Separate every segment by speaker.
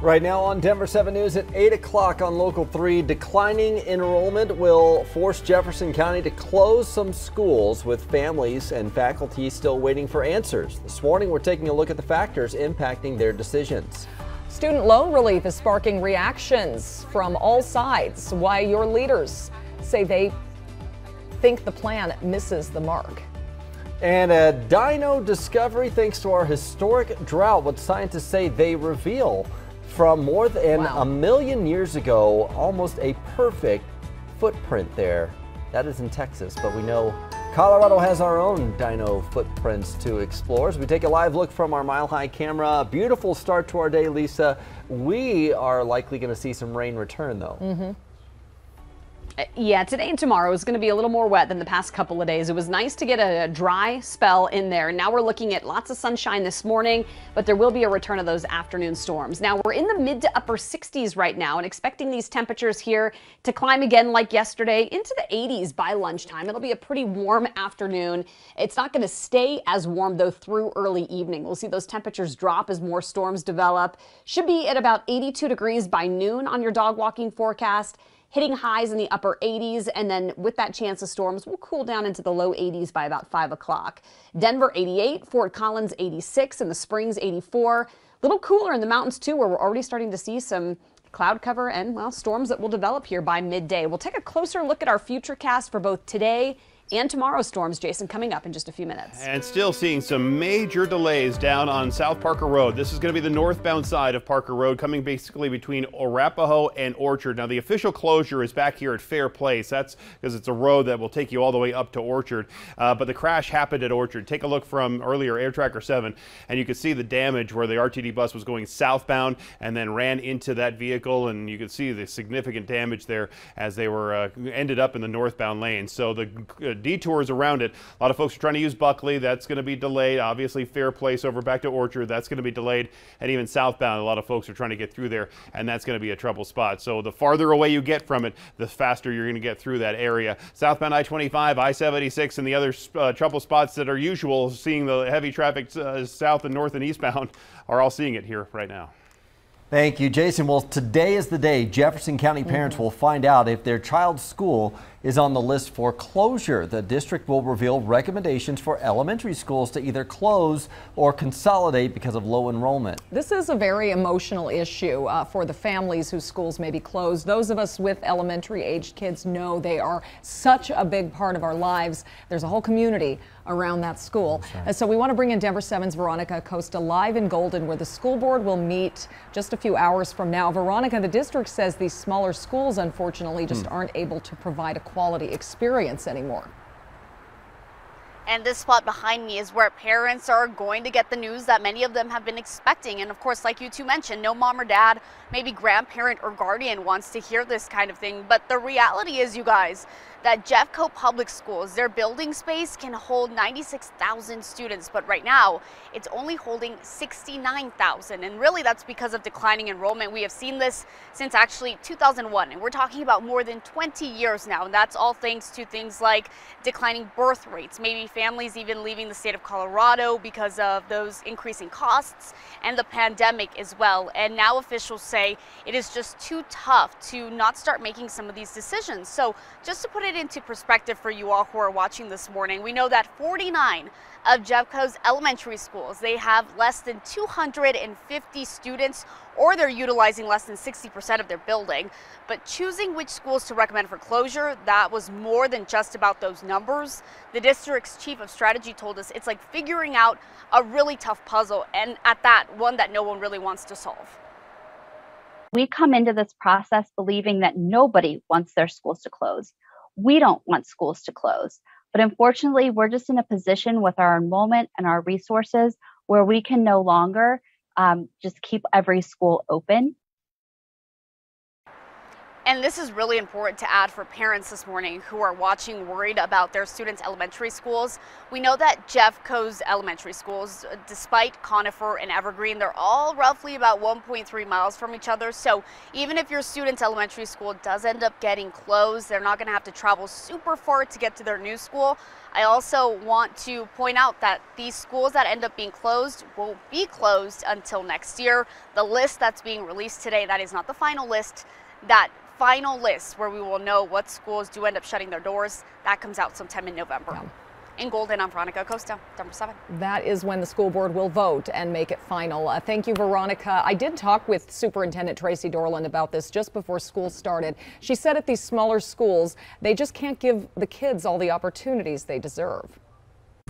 Speaker 1: Right now on Denver 7 News at 8 o'clock on Local 3, declining enrollment will force Jefferson County to close some schools, with families and faculty still waiting for answers. This morning, we're taking a look at the factors impacting their decisions.
Speaker 2: Student loan relief is sparking reactions from all sides. Why your leaders say they think the plan misses the mark.
Speaker 1: And a dino discovery thanks to our historic drought. What scientists say they reveal from more than a million years ago, almost a perfect footprint there. That is in Texas, but we know Colorado has our own dino footprints to explore. As we take a live look from our Mile High camera, beautiful start to our day, Lisa. We are likely going to see some rain return, though.
Speaker 3: Yeah, today and tomorrow is going to be a little more wet than the past couple of days. It was nice to get a dry spell in there. Now we're looking at lots of sunshine this morning, but there will be a return of those afternoon storms. Now we're in the mid to upper 60s right now and expecting these temperatures here to climb again like yesterday into the 80s by lunchtime. It'll be a pretty warm afternoon. It's not going to stay as warm though through early evening. We'll see those temperatures drop as more storms develop. Should be at about 82 degrees by noon on your dog walking forecast, hitting highs in the upper 80s, and then with that chance of storms, we'll cool down into the low 80s by about 5 o'clock. Denver 88, Fort Collins 86, and the Springs 84. A little cooler in the mountains too, where we're already starting to see some cloud cover and, well, storms that will develop here by midday. We'll take a closer look at our futurecast for both today and tomorrow's storms, Jason, coming up in just a few minutes.
Speaker 4: And still seeing some major delays down on South Parker Road. This is going to be the northbound side of Parker Road, coming basically between Arapahoe and Orchard. Now, the official closure is back here at Fair Place. That's because it's a road that will take you all the way up to Orchard. But the crash happened at Orchard. Take a look from earlier, Air Tracker 7, and you can see the damage where the RTD bus was going southbound and then ran into that vehicle, and you can see the significant damage there as they were ended up in the northbound lane. So the detours around it. A lot of folks are trying to use Buckley. That's going to be delayed. Obviously, Fair Place over back to Orchard. That's going to be delayed. And even southbound, a lot of folks are trying to get through there, and that's going to be a trouble spot. So the farther away you get from it, the faster you're going to get through that area. Southbound I-25, I-76, and the other trouble spots that are usual, seeing the heavy traffic south and north and eastbound, are all seeing it here right now.
Speaker 1: Thank you, Jason. Well, today is the day Jefferson County parents will find out if their child's school is on the list for closure. The district will reveal recommendations for elementary schools to either close or consolidate because of low enrollment.
Speaker 2: This is a very emotional issue for the families whose schools may be closed. Those of us with elementary aged kids know they are such a big part of our lives. There's a whole community around that school. Right. So we want to bring in Denver 7's Veronica Acosta live in Golden, where the school board will meet just a few hours from now. Veronica, the district says these smaller schools unfortunately just aren't able to provide a quality experience anymore.
Speaker 5: And this spot behind me is where parents are going to get the news that many of them have been expecting. And of course, like you two mentioned, no mom or dad, maybe grandparent or guardian wants to hear this kind of thing. But the reality is, you guys, that Jeffco Public Schools, their building space can hold 96,000 students, but right now it's only holding 69,000. And really that's because of declining enrollment. We have seen this since actually 2001, and we're talking about more than 20 years now. And that's all thanks to things like declining birth rates, maybe families even leaving the state of Colorado because of those increasing costs, and the pandemic as well. And now officials say it is just too tough to not start making some of these decisions. So just to put it into perspective for you all who are watching this morning, we know that 49 of Jeffco's elementary schools, they have less than 250 students, or they're utilizing less than 60% of their building. But choosing which schools to recommend for closure, that was more than just about those numbers. The district's chief of strategy told us it's like figuring out a really tough puzzle, and at that, one that no one really wants to solve.
Speaker 6: We come into this process believing that nobody wants their schools to close. We don't want schools to close. But unfortunately, we're just in a position with our enrollment and our resources where we can no longer just keep every school open.
Speaker 5: And this is really important to add for parents this morning who are watching worried about their students' elementary schools. We know that Jeffco's elementary schools, despite Conifer and Evergreen, they're all roughly about 1.3 miles from each other. So even if your student's elementary school does end up getting closed, they're not going to have to travel super far to get to their new school. I also want to point out that these schools that end up being closed won't be closed until next year. The list that's being released today, that is not the final list. That final list where we will know what schools do end up shutting their doors, that comes out sometime in November. Yeah. In Golden, I'm Veronica Acosta, number 7.
Speaker 2: That is when the school board will vote and make it final. Thank you, Veronica. I did talk with Superintendent Tracy Dorland about this just before school started. She said at these smaller schools, they just can't give the kids all the opportunities they deserve.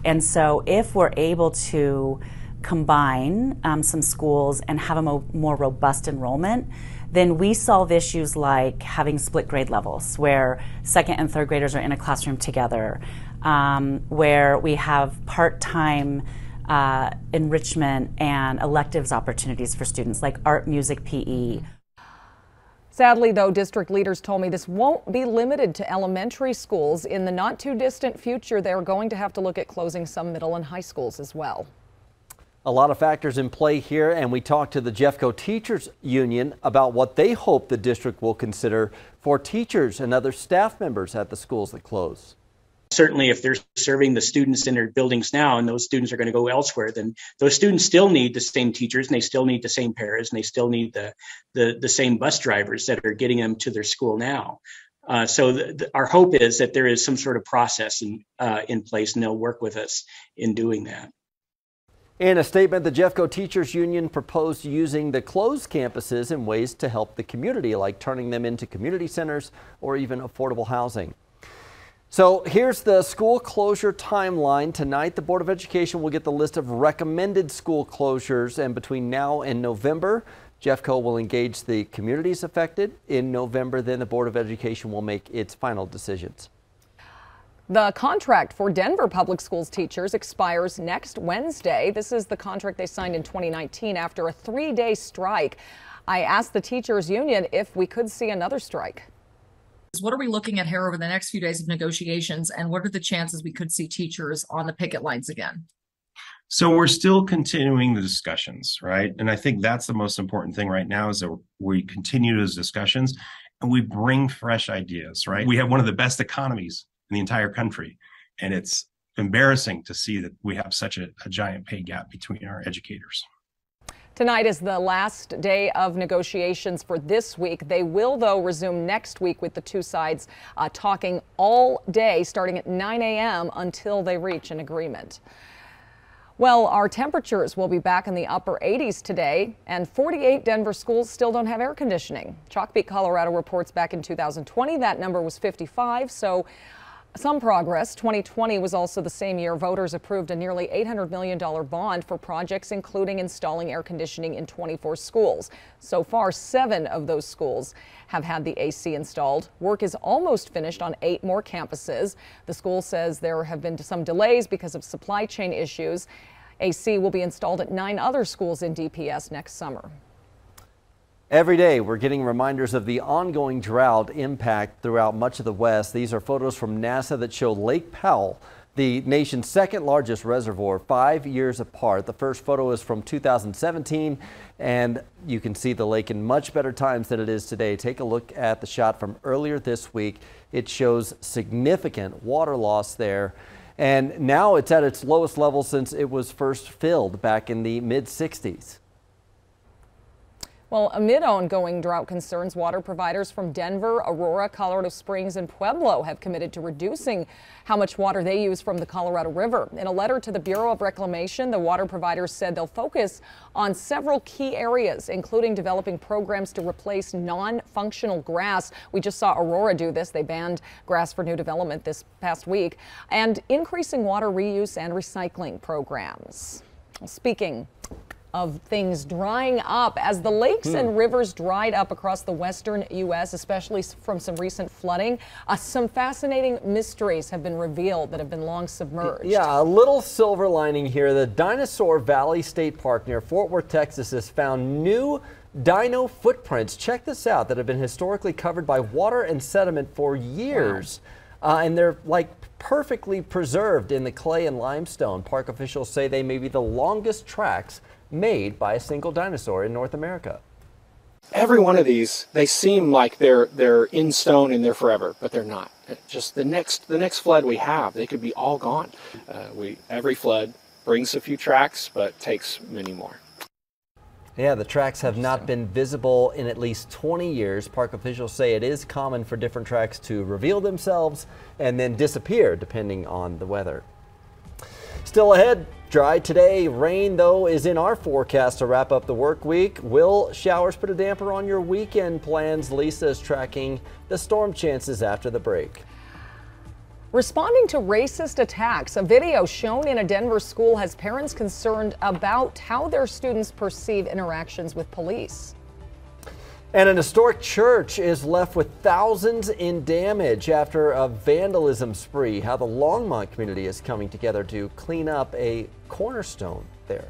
Speaker 7: And so if we're able to combine some schools and have a more robust enrollment, then we solve issues like having split grade levels where second and third graders are in a classroom together, where we have part-time enrichment and electives opportunities for students like art, music, PE.
Speaker 2: Sadly, though, district leaders told me this won't be limited to elementary schools. In the not too distant future, they're going to have to look at closing some middle and high schools as well.
Speaker 1: A lot of factors in play here, and we talked to the Jeffco Teachers Union about what they hope the district will consider for teachers and other staff members at the schools that close.
Speaker 8: Certainly, if they're serving the students in their buildings now and those students are going to go elsewhere, then those students still need the same teachers and they still need the same paras and they still need the same bus drivers that are getting them to their school now. So our hope is that there is some sort of process in place, and they'll work with us in doing that.
Speaker 1: In a statement, the Jeffco Teachers Union proposed using the closed campuses in ways to help the community, like turning them into community centers or even affordable housing. So here's the school closure timeline. Tonight, the Board of Education will get the list of recommended school closures, and between now and November, Jeffco will engage the communities affected. In November, then the Board of Education will make its final decisions.
Speaker 2: The contract for Denver Public Schools teachers expires next Wednesday. This is the contract they signed in 2019 after a 3-day strike. I asked the teachers union if we could see another strike.
Speaker 9: What are we looking at here over the next few days of negotiations, and what are the chances we could see teachers on the picket lines again?
Speaker 10: So we're still continuing the discussions, right? And I think that's the most important thing right now is that we continue those discussions and we bring fresh ideas, right? We have one of the best economies in the entire country, and it's embarrassing to see that we have such a giant pay gap between our educators.
Speaker 2: Tonight is the last day of negotiations for this week. They will, though, resume next week with the two sides talking all day, starting at 9 a.m. until they reach an agreement. Well, our temperatures will be back in the upper 80s today, and 48 Denver schools still don't have air conditioning. Chalk Beat, Colorado reports back in 2020 that number was 55, so some progress. 2020 was also the same year voters approved a nearly $800 million bond for projects including installing air conditioning in 24 schools. So far, 7 of those schools have had the AC installed. Work is almost finished on 8 more campuses. The school says there have been some delays because of supply chain issues. AC will be installed at 9 other schools in DPS next summer.
Speaker 1: Every day, we're getting reminders of the ongoing drought impact throughout much of the West. These are photos from NASA that show Lake Powell, the nation's second largest reservoir, 5 years apart. The first photo is from 2017, and you can see the lake in much better times than it is today. Take a look at the shot from earlier this week. It shows significant water loss there, and now it's at its lowest level since it was first filled back in the mid-60s.
Speaker 2: Well, amid ongoing drought concerns, water providers from Denver, Aurora, Colorado Springs, and Pueblo have committed to reducing how much water they use from the Colorado River. In a letter to the Bureau of Reclamation, the water providers said they'll focus on several key areas, including developing programs to replace non-functional grass. We just saw Aurora do this. They banned grass for new development this past week, and increasing water reuse and recycling programs. Speaking of things drying up, as the lakes and rivers dried up across the western U.S., especially from some recent flooding, some fascinating mysteries have been revealed that have been long submerged.
Speaker 1: Yeah, a little silver lining here. The Dinosaur Valley State Park near Fort Worth, Texas has found new dino footprints, check this out, that have been historically covered by water and sediment for years. Wow. And they're like perfectly preserved in the clay and limestone. Park officials say they may be the longest tracks made by a single dinosaur in North America.
Speaker 11: Every one of these, they seem like they're in stone and they're forever, but they're not. Just the next flood we have, they could be all gone. Every flood brings a few tracks, but takes many more.
Speaker 1: Yeah, the tracks have not been visible in at least 20 years. Park officials say it is common for different tracks to reveal themselves and then disappear depending on the weather. Still ahead, dry today. Rain, though, is in our forecast to wrap up the work week. Will showers put a damper on your weekend plans? Lisa is tracking the storm chances after the break.
Speaker 2: Responding to racist attacks, a video shown in a Denver school has parents concerned about how their students perceive interactions with police.
Speaker 1: And an historic church is left with thousands in damage after a vandalism spree. How the Longmont community is coming together to clean up a cornerstone there.